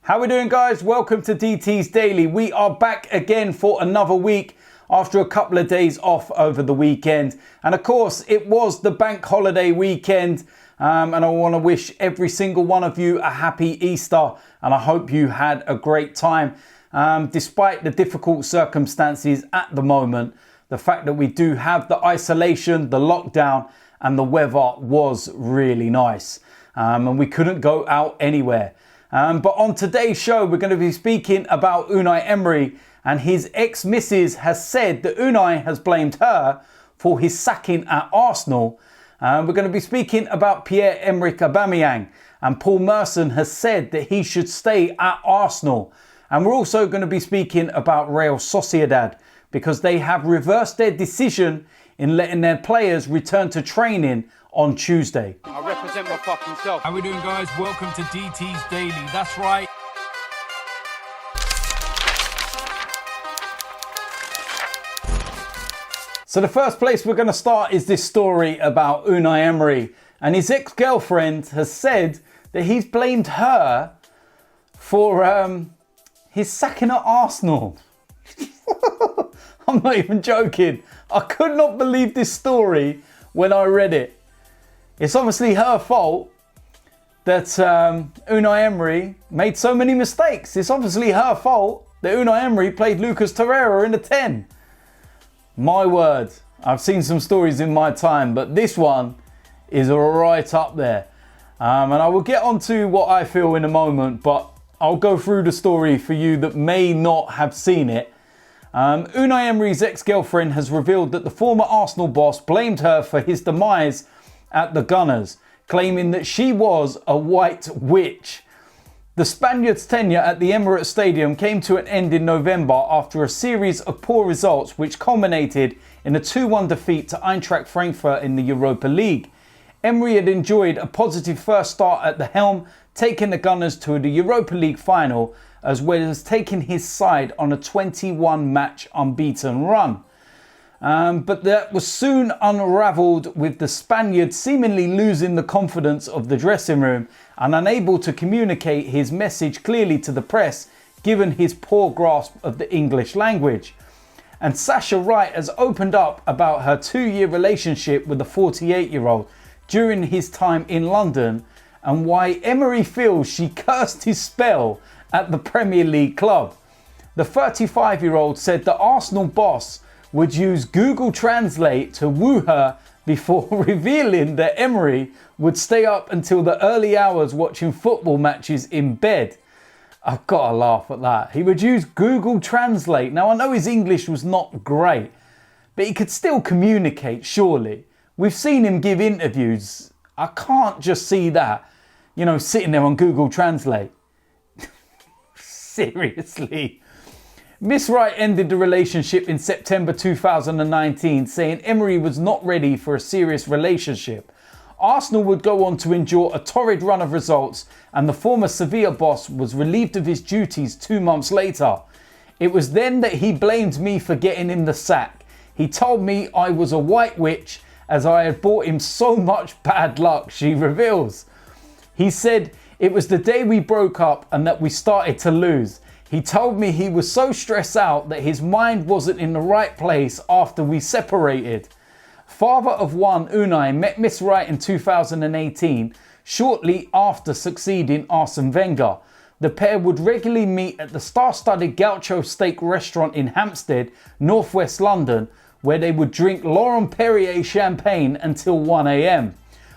How we doing, guys? Welcome to DT's Daily. We are back again for another week after a couple of days off over the weekend. And of course, it was the bank holiday weekend. And I want to wish every single one of you a happy Easter. And I hope you had a great time. Despite the difficult circumstances at the moment, the fact that we do have the isolation, the lockdown, and the weather was really nice. And we couldn't go out anywhere. But on today's show, we're going to be speaking about Unai Emery, and his ex-missus has said that Unai has blamed her for his sacking at Arsenal. We're going to be speaking about Pierre-Emerick Aubameyang, and Paul Merson has said that he should stay at Arsenal. And we're also going to be speaking about Real Sociedad, because they have reversed their decision in letting their players return to training on Tuesday. I represent my fucking self. How we doing, guys? Welcome to DT's Daily. That's right. So the first place we're going to start is this story about Unai Emery. And his ex-girlfriend has said that he's blamed her for his sacking at Arsenal. I'm not even joking. I could not believe this story when I read it. It's obviously her fault that Unai Emery made so many mistakes. It's obviously her fault that Unai Emery played Lucas Torreira in a 10. My word, I've seen some stories in my time, but this one is right up there. And I will get on to what I feel in a moment, but I'll go through the story for you that may not have seen it. Unai Emery's ex-girlfriend has revealed that the former Arsenal boss blamed her for his demise at the Gunners, claiming that she was a white witch. The Spaniard's tenure at the Emirates Stadium came to an end in November after a series of poor results which culminated in a 2-1 defeat to Eintracht Frankfurt in the Europa League. Emery had enjoyed a positive first start at the helm, taking the Gunners to the Europa League final, as well as taking his side on a 21-match unbeaten run. But that was soon unravelled, with the Spaniard seemingly losing the confidence of the dressing room and unable to communicate his message clearly to the press, given his poor grasp of the English language. And Sasha Wright has opened up about her 2-year relationship with the 48-year-old during his time in London, and why Emery feels she cursed his spell at the Premier League club. The 35-year-old said the Arsenal boss would use Google Translate to woo her before revealing that Emery would stay up until the early hours watching football matches in bed. I've got to laugh at that. He would use Google Translate. Now, I know his English was not great, but he could still communicate, surely. We've seen him give interviews. I can't just see that, sitting there on Google Translate. Seriously. Miss Wright ended the relationship in September 2019, saying Emery was not ready for a serious relationship. Arsenal would go on to endure a torrid run of results, and the former Sevilla boss was relieved of his duties 2 months later. It was then that he blamed me for getting him the sack. He told me I was a white witch as I had brought him so much bad luck, she reveals. He said it was the day we broke up and that we started to lose. He told me he was so stressed out that his mind wasn't in the right place after we separated. Father of one, Unai met Miss Wright in 2018, shortly after succeeding Arsene Wenger. The pair would regularly meet at the star-studded Gaucho Steak restaurant in Hampstead, northwest London, where they would drink Laurent Perrier champagne until 1 a.m.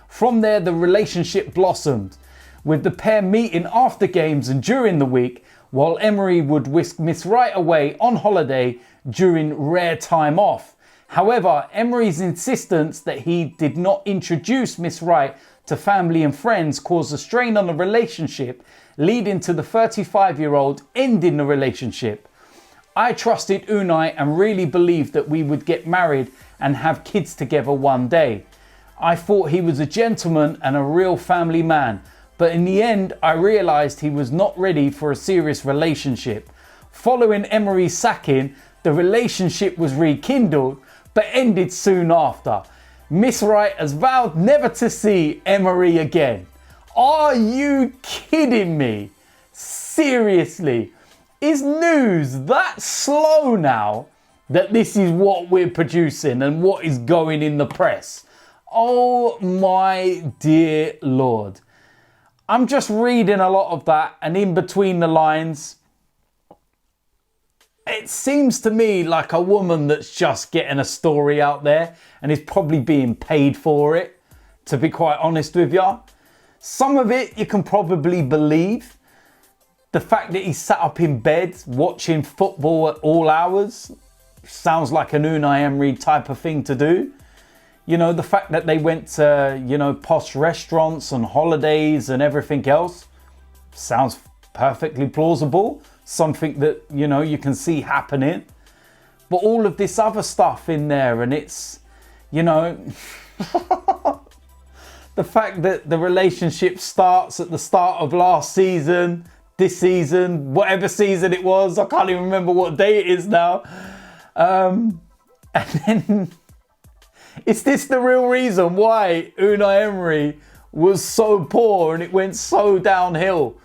From there, the relationship blossomed, with the pair meeting after games and during the week, while Emery would whisk Miss Wright away on holiday during rare time off. However, Emery's insistence that he did not introduce Miss Wright to family and friends caused a strain on the relationship, leading to the 35-year-old ending the relationship. I trusted Unai and really believed that we would get married and have kids together one day. I thought he was a gentleman and a real family man. But in the end, I realised he was not ready for a serious relationship. Following Emery's sacking, the relationship was rekindled, but ended soon after. Miss Wright has vowed never to see Emery again. Are you kidding me? seriously, is news that slow now that this is what we're producing and what is going in the press? Oh my dear Lord. I'm just reading a lot of that, and in between the lines, it seems to me like a woman that's just getting a story out there and is probably being paid for it, to be quite honest with you. Some of it you can probably believe. The fact that he sat up in bed watching football at all hours sounds like an Unai Emery type of thing to do. You know, the fact that they went to, you know, posh restaurants and holidays and everything else sounds perfectly plausible. Something that, you know, you can see happening. But all of this other stuff in there, and it's, you know, the fact that the relationship starts at the start of last season, this season, whatever season it was, I can't even remember what day it is now. And then, is this the real reason why Unai Emery was so poor and it went so downhill?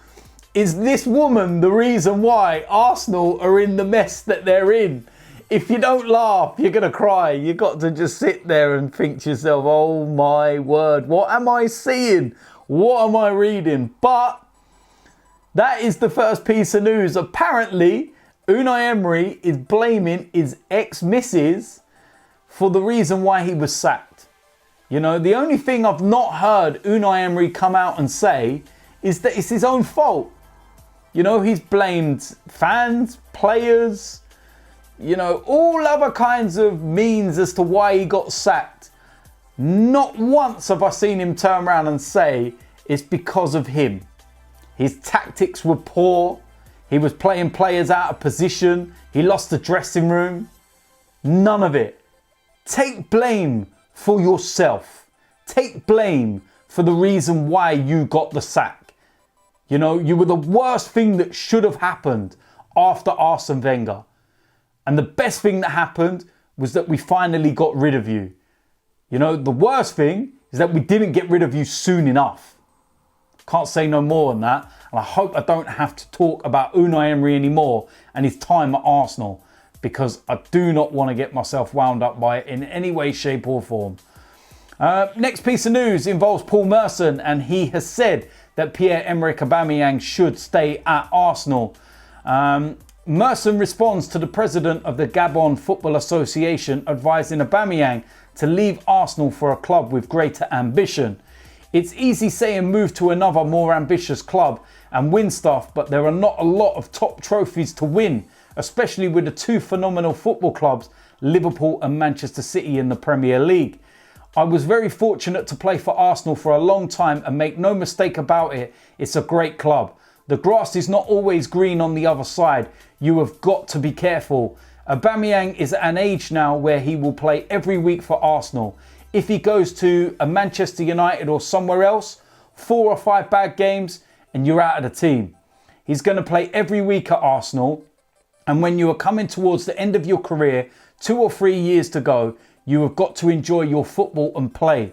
Is this woman the reason why Arsenal are in the mess that they're in? If you don't laugh, you're going to cry. You've got to just sit there and think to yourself, oh my word, what am I seeing? What am I reading? But that is the first piece of news. Apparently, Unai Emery is blaming his ex-missus for the reason why he was sacked. You know, the only thing I've not heard Unai Emery come out and say is that it's his own fault. You know, he's blamed fans, players, you know, all other kinds of means as to why he got sacked. Not once have I seen him turn around and say it's because of him. His tactics were poor. He was playing players out of position. He lost the dressing room. None of it. Take blame for yourself. Take blame for the reason why you got the sack. You know, you were the worst thing that should have happened after Arsene Wenger. And the best thing that happened was that we finally got rid of you. You know, the worst thing is that we didn't get rid of you soon enough. Can't say no more than that. And I hope I don't have to talk about Unai Emery anymore and his time at Arsenal, because I do not want to get myself wound up by it in any way, shape or form. Next piece of news involves Paul Merson, and he has said that Pierre-Emerick Aubameyang should stay at Arsenal. Merson responds to the president of the Gabon Football Association advising Aubameyang to leave Arsenal for a club with greater ambition. It's easy saying move to another more ambitious club and win stuff, but there are not a lot of top trophies to win, especially with the two phenomenal football clubs, Liverpool and Manchester City, in the Premier League. I was very fortunate to play for Arsenal for a long time, and make no mistake about it, it's a great club. The grass is not always green on the other side. You have got to be careful. Aubameyang is at an age now where he will play every week for Arsenal. If he goes to a Manchester United or somewhere else, 4 or 5 bad games and you're out of the team. He's going to play every week at Arsenal. And when you are coming towards the end of your career, 2 or 3 years to go, you have got to enjoy your football and play.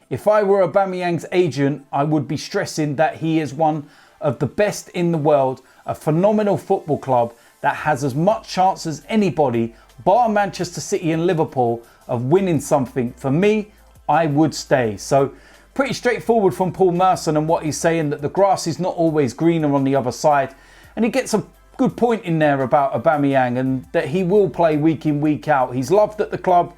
If I were Aubameyang's agent, I would be stressing that he is one of the best in the world, a phenomenal football club that has as much chance as anybody, bar Manchester City and Liverpool, of winning something. For me, I would stay. So pretty straightforward from Paul Merson, and what he's saying, that the grass is not always greener on the other side. And he gets a good point in there about Aubameyang, and that he will play week in, week out. He's loved at the club.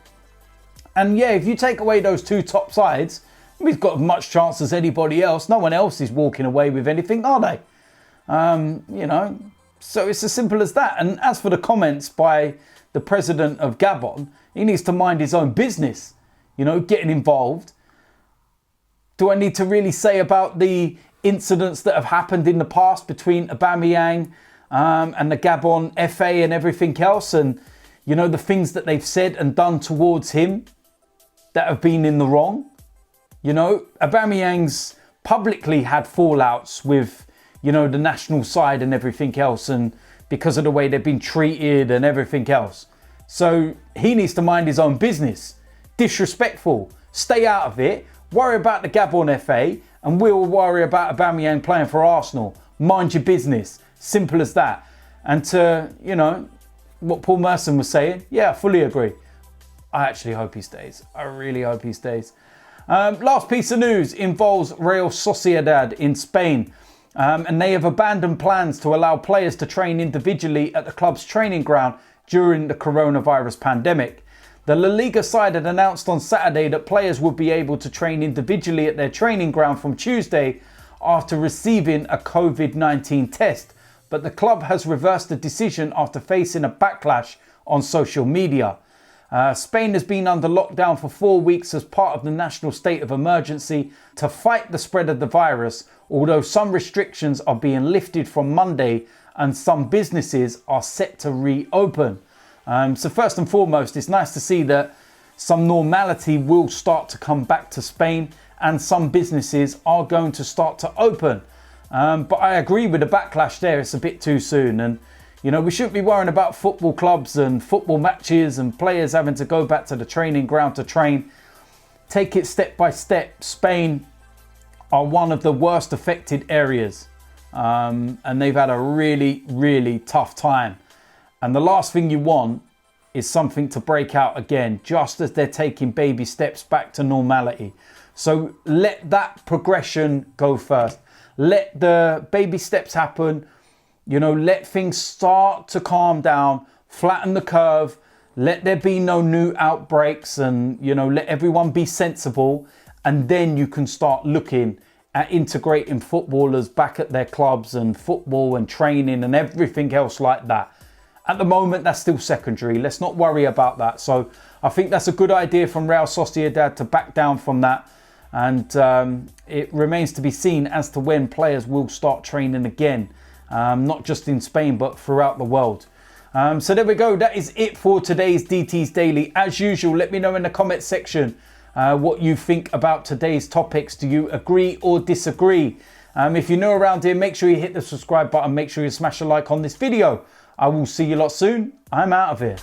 And yeah, if you take away those 2 top sides, he's got as much chance as anybody else. No one else is walking away with anything, are they? You know, so it's as simple as that. And as for the comments by the president of Gabon, he needs to mind his own business, you know, getting involved. Do I need to really say about the incidents that have happened in the past between Aubameyang and the Gabon FA and everything else? And, you know, the things that they've said and done towards him that have been in the wrong. You know, Aubameyang's publicly had fallouts with, you know, the national side and everything else, and because of the way they've been treated and everything else. So he needs to mind his own business. Disrespectful. Stay out of it. Worry about the Gabon FA, and we'll worry about Aubameyang playing for Arsenal. Mind your business. Simple as that. And to, you know, what Paul Merson was saying, yeah, I fully agree. I actually hope he stays. I really hope he stays. Last piece of news involves Real Sociedad in Spain. And they have abandoned plans to allow players to train individually at the club's training ground during the coronavirus pandemic. The La Liga side had announced on Saturday that players would be able to train individually at their training ground from Tuesday after receiving a COVID-19 test. But the club has reversed the decision after facing a backlash on social media. Spain has been under lockdown for 4 weeks as part of the national state of emergency to fight the spread of the virus, although some restrictions are being lifted from Monday and some businesses are set to reopen. So first and foremost, it's nice to see that some normality will start to come back to Spain and some businesses are going to start to open. But I agree with the backlash there. It's a bit too soon. And, you know, we shouldn't be worrying about football clubs and football matches and players having to go back to the training ground to train. Take it step by step. Spain are one of the worst affected areas. And they've had a really, really tough time. And the last thing you want is something to break out again, just as they're taking baby steps back to normality. So let that progression go first. Let the baby steps happen. You know, let things start to calm down, flatten the curve. Let there be no new outbreaks and, you know, let everyone be sensible. And then you can start looking at integrating footballers back at their clubs and football and training and everything else like that. At the moment, that's still secondary. Let's not worry about that. So I think that's a good idea from Real Sociedad to back down from that. And it remains to be seen as to when players will start training again. Not just in Spain, but throughout the world. So there we go. That is it for today's DT's Daily. As usual, let me know in the comment section what you think about today's topics. Do you agree or disagree? If you're new around here, make sure you hit the subscribe button. Make sure you smash a like on this video. I will see you lot soon. I'm out of here.